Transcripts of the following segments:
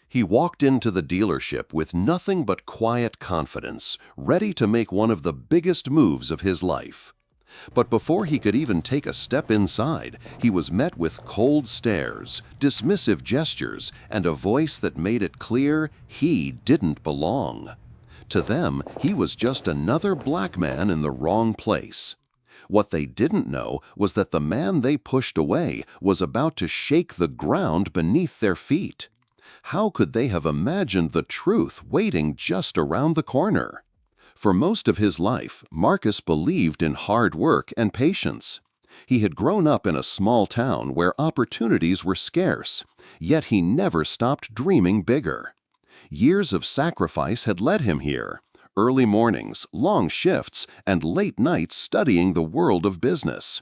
He walked into the dealership with nothing but quiet confidence, ready to make one of the biggest moves of his life. But before he could even take a step inside, he was met with cold stares, dismissive gestures, and a voice that made it clear he didn't belong. To them, he was just another black man in the wrong place. What they didn't know was that the man they pushed away was about to shake the ground beneath their feet. How could they have imagined the truth waiting just around the corner? For most of his life, Marcus believed in hard work and patience. He had grown up in a small town where opportunities were scarce, yet he never stopped dreaming bigger. Years of sacrifice had led him here. Early mornings, long shifts, and late nights studying the world of business.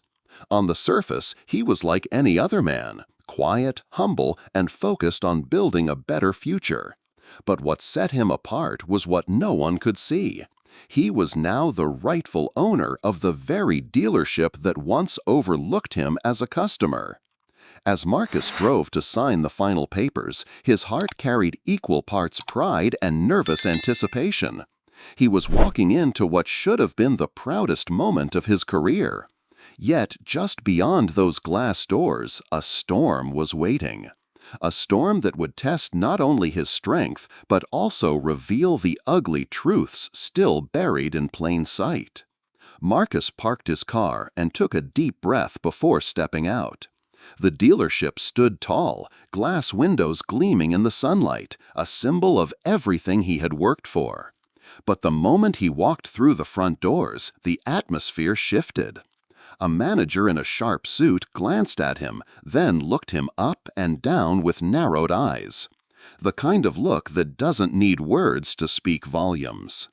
On the surface, he was like any other man, quiet, humble, and focused on building a better future. But what set him apart was what no one could see. He was now the rightful owner of the very dealership that once overlooked him as a customer. As Marcus drove to sign the final papers, his heart carried equal parts pride and nervous anticipation. He was walking into what should have been the proudest moment of his career. Yet, just beyond those glass doors, a storm was waiting. A storm that would test not only his strength, but also reveal the ugly truths still buried in plain sight. Marcus parked his car and took a deep breath before stepping out. The dealership stood tall, glass windows gleaming in the sunlight, a symbol of everything he had worked for. But the moment he walked through the front doors, the atmosphere shifted. A manager in a sharp suit glanced at him, then looked him up and down with narrowed eyes. The kind of look that doesn't need words to speak volumes.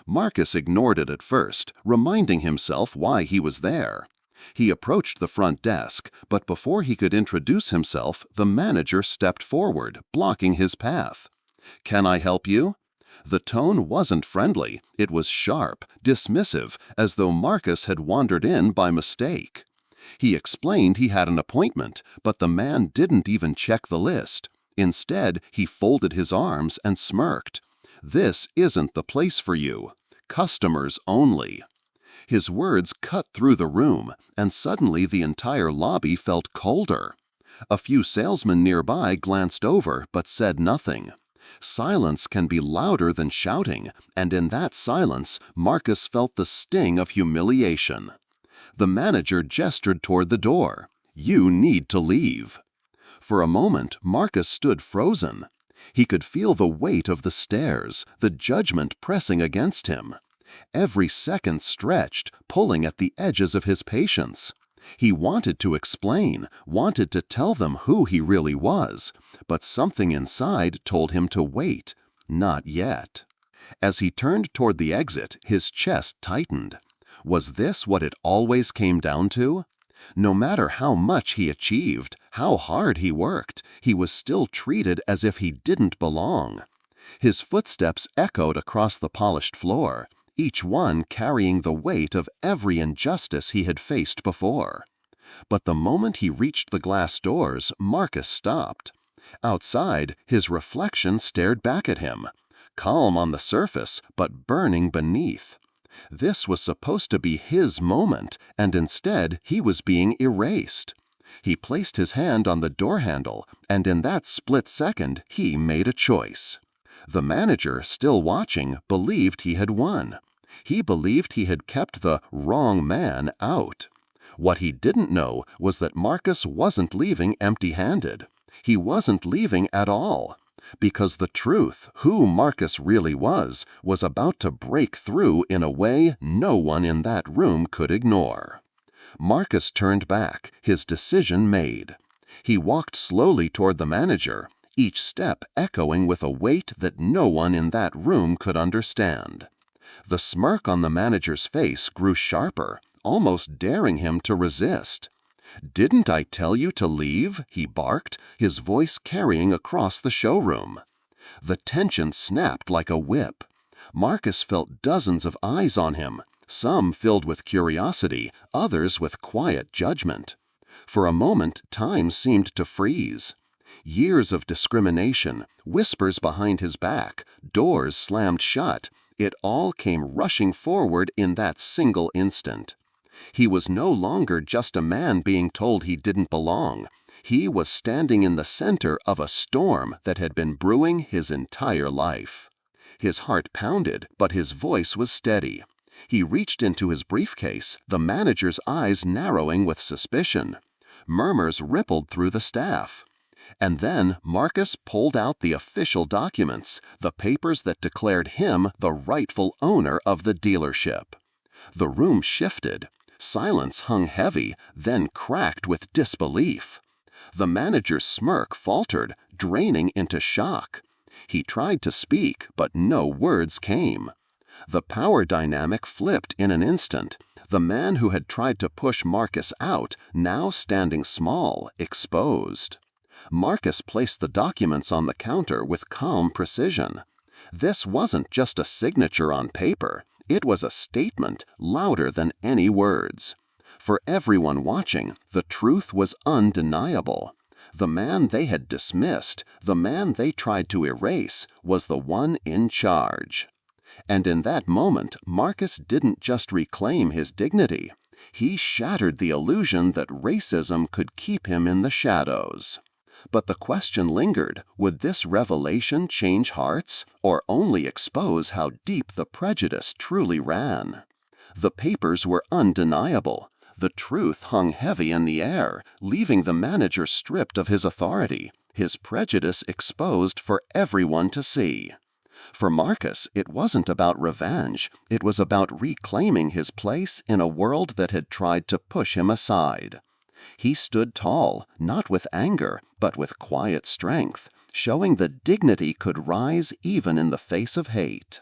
Marcus ignored it at first, reminding himself why he was there. He approached the front desk, but before he could introduce himself, the manager stepped forward, blocking his path. "Can I help you?" The tone wasn't friendly, it was sharp, dismissive, as though Marcus had wandered in by mistake. He explained he had an appointment, but the man didn't even check the list. Instead, he folded his arms and smirked. "This isn't the place for you. Customers only." His words cut through the room, and suddenly the entire lobby felt colder. A few salesmen nearby glanced over but said nothing. Silence can be louder than shouting, and in that silence, Marcus felt the sting of humiliation. The manager gestured toward the door. "You need to leave." For a moment, Marcus stood frozen. He could feel the weight of the stares, the judgment pressing against him. Every second stretched, pulling at the edges of his patience. He wanted to explain, wanted to tell them who he really was, but something inside told him to wait. Not yet. As he turned toward the exit, his chest tightened. Was this what it always came down to? No matter how much he achieved, how hard he worked, he was still treated as if he didn't belong. His footsteps echoed across the polished floor, each one carrying the weight of every injustice he had faced before. But the moment he reached the glass doors, Marcus stopped. Outside, his reflection stared back at him, calm on the surface, but burning beneath. This was supposed to be his moment, and instead he was being erased. He placed his hand on the door handle, and in that split second, he made a choice. The manager, still watching, believed he had won. He believed he had kept the wrong man out. What he didn't know was that Marcus wasn't leaving empty-handed. He wasn't leaving at all. Because the truth, who Marcus really was about to break through in a way no one in that room could ignore. Marcus turned back, his decision made. He walked slowly toward the manager, each step echoing with a weight that no one in that room could understand. The smirk on the manager's face grew sharper, almost daring him to resist. "Didn't I tell you to leave?" he barked, his voice carrying across the showroom. The tension snapped like a whip. Marcus felt dozens of eyes on him, some filled with curiosity, others with quiet judgment. For a moment, time seemed to freeze. Years of discrimination, whispers behind his back, doors slammed shut, it all came rushing forward in that single instant. He was no longer just a man being told he didn't belong. He was standing in the center of a storm that had been brewing his entire life. His heart pounded, but his voice was steady. He reached into his briefcase, the manager's eyes narrowing with suspicion. Murmurs rippled through the staff. And then Marcus pulled out the official documents, the papers that declared him the rightful owner of the dealership. The room shifted. Silence hung heavy, then cracked with disbelief. The manager's smirk faltered, draining into shock. He tried to speak, but no words came. The power dynamic flipped in an instant. The man who had tried to push Marcus out, now standing small, exposed. Marcus placed the documents on the counter with calm precision. This wasn't just a signature on paper. It was a statement louder than any words. For everyone watching, the truth was undeniable. The man they had dismissed, the man they tried to erase, was the one in charge. And in that moment, Marcus didn't just reclaim his dignity. He shattered the illusion that racism could keep him in the shadows. But the question lingered, would this revelation change hearts, or only expose how deep the prejudice truly ran? The papers were undeniable. The truth hung heavy in the air, leaving the manager stripped of his authority, his prejudice exposed for everyone to see. For Marcus, it wasn't about revenge. It was about reclaiming his place in a world that had tried to push him aside. He stood tall, not with anger, but with quiet strength, showing that dignity could rise even in the face of hate.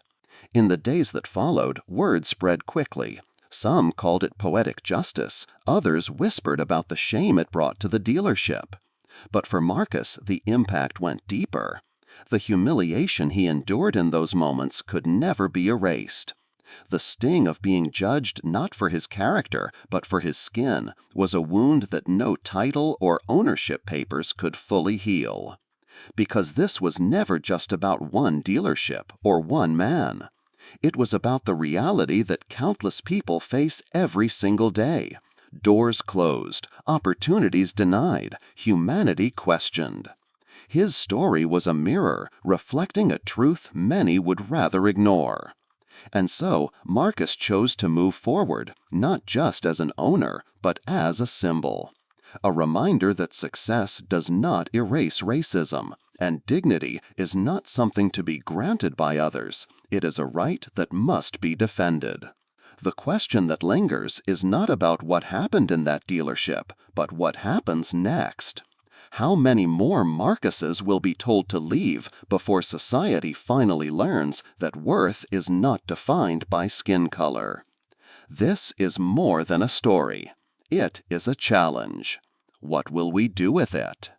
In the days that followed, word spread quickly. Some called it poetic justice, others whispered about the shame it brought to the dealership. But for Marcus, the impact went deeper. The humiliation he endured in those moments could never be erased. The sting of being judged not for his character, but for his skin, was a wound that no title or ownership papers could fully heal. Because this was never just about one dealership or one man. It was about the reality that countless people face every single day. Doors closed, opportunities denied, humanity questioned. His story was a mirror reflecting a truth many would rather ignore. And so, Marcus chose to move forward, not just as an owner, but as a symbol. A reminder that success does not erase racism, and dignity is not something to be granted by others. It is a right that must be defended. The question that lingers is not about what happened in that dealership, but what happens next. How many more Marcuses will be told to leave before society finally learns that worth is not defined by skin color? This is more than a story. It is a challenge. What will we do with it?